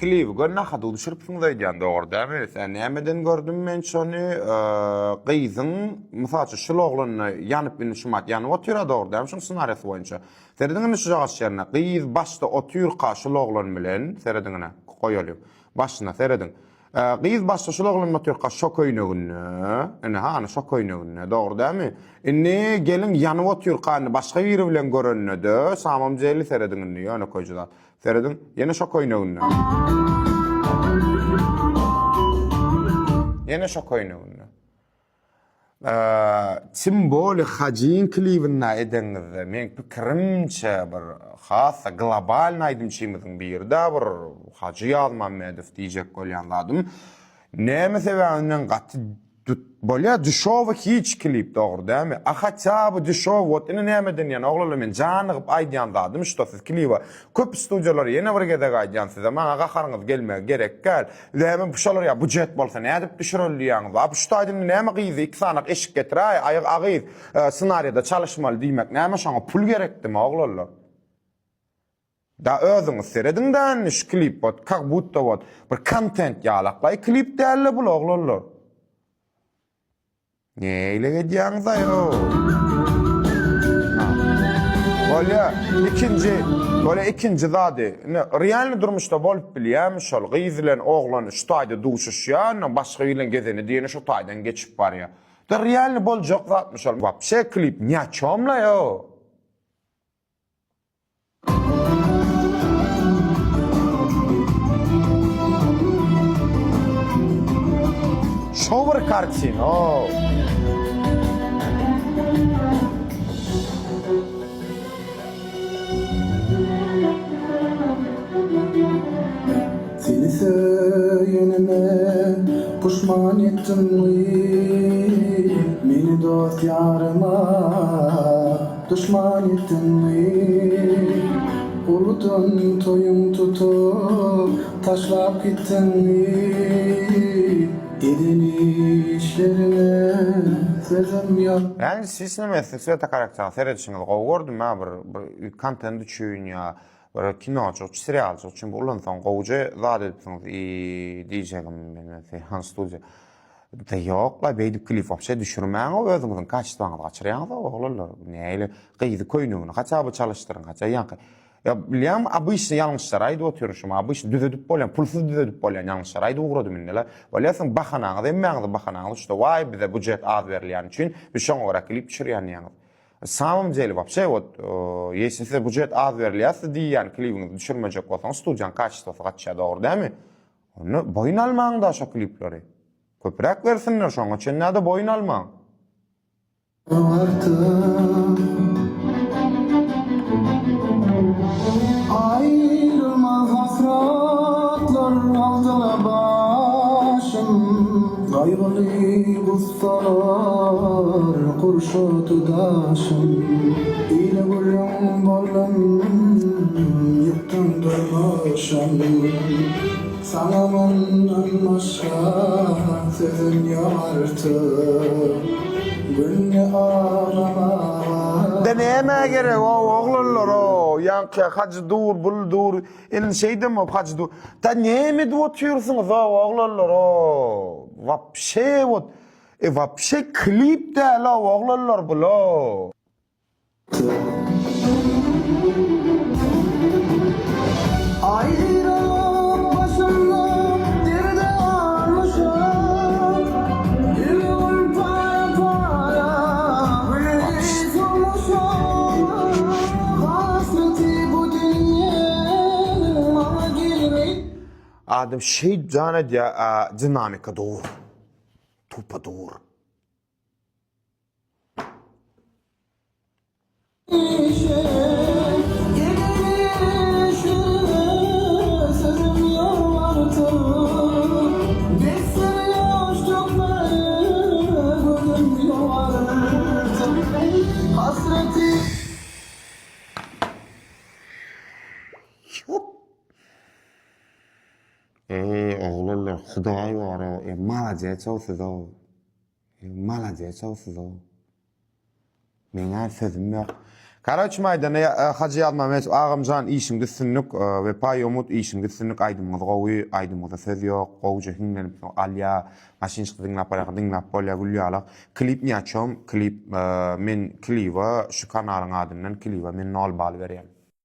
Klibi görne hadu düşürüpsiň diýen dogry dämi? Sen nämeden gördüm men şonu gyzyň mysal şu oglanyny ýanyp binişmat ýanyp otyra dogry dämi? Şu senariýasy boýunça. Serediňini şu jagas ýerine gyz başda otyr gaşy oglan bilen serediňine goýalyp. Başyna serediň. Gyz başda şu oglan otyr gaşy şok öýnegini. Ene ha, şok öýnegini dogry dämi? Inni gelin ýanyp otyr gany başga biri bilen göreninde samam jeli serediňini ýöne koýjylar. Seredin yine şok oynayın. Yine şok oynayın. Simbol hacin klibinna edeniz. Men pikirimçe bir hasa global naýdym çymyzyň bir ýerde bir hacı ýazman medif diýjek bolýanladım. Näme sebäbinden gaty bolýa düşow hiç klip dogry dämi? Ahaça bu düşow wot ine nämeden ýa oglanlar men janygyp aýdýandadım şu siz kliba köp studiýalar ýene bir gede gaýdýansy da maňa gaharyňyz gelmek gerek gel. Näme bu şolar ýa budjet bolsa nädip düşürilýär? Bu şu taýdym näme gyzy iki sanak eşik getirä, aýyk agyz senariýada çalışmaly diýmek näme şoňa pul gerekdimi oglanlar? Da özüňiz serediňden şu klip bot, kak butta bot, bir content ýalakly klip dälle bul oglanlar. Neyle gedýäňiz aýo? Böyle ikinci zady. Real durmuşda bolup bilýärmi şol gyz bilen oglan şu taýda duşuşýar, başga bilen gezeni diýeni şu taýdan geçip barýar. Da real boljak zatmy şol. Wapşe klip ñaçomla ýo. Şower kartino. Seni söýenime puşman etdimmi? Meni dost ýaryma düşman etdimmi? Uludun toyun tutup taşlap gitdimmi? Edinişlerine sözüm ýok. Yani siz näme söýte karakter seredişiňiz gowgordum ha bir content üçin ýa bir kinoçuk, serialçuk üçin ulansan gowje zat etdiňiz diýjegim men han studiýa. Da ýok, beýdip klip wapşe düşürmäň o özüňiziň kaçdygyny gaçyrýaňyz oglanlar. Näle gyzy koýnugyny gaça çalışdyryň, gaça ýanky. Ya bilýän abyşy ýalňyşlar aýdy oturýarşym, abyşy düzedip bolýan, pulsuz düzedip bolýan ýalňyşlar aýdy ugradym menle. Bolýasyň bahanaňyz, emmäňiz bahanaňyz şo why bize budjet az berilýän üçin biz şoňa görä klip düşürýän ýaňyz. Samym jeli wapşe wot ýeşilse budjet az berilýär diýýän klipiňizi düşürmejek bolsaň studiýan kaçdysy gaçýar dogry dämi? Onu boyun almaň da şo klipleri. Köpräk bersinler şoňa üçin näde boyun almaň. Ayrılmaz hasratlar aldı başım, kaygılı gustalar kurşutu daşım. İle gurrun bollum yıktım durmuşum, sana bundan başka sözüm yok artık. Günni ağlama. Da näme gerek o oglanlar o ýanky hacı dur bul dur elin şeydem o hacı dur da näme diýip oturýarsyňyz o oglanlar o wapşe wot wapşe klip däl o oglanlar bul o Ayrılık başımda derde almışım, yol para reis olmuşum. Hasreti bu dünyanın bana gelmeyi. adam şey cana diýär dinamika dur tupa dur oglanlar Hudaý bar o malajet olsyz o malajet olsyz o. Meňe sözüm ýok. Karaç maydana Hacı Yalma mes ağamcan işin üstünlük ve pay umut işin üstünlük aydımız gowy aydımız söz yok gowja hinlenip alya maşinç dinlap dinlap bolya gulýala klip ňaçam klip men kliwa şu kanalyň adyndan kliwa men 0 bal berýän.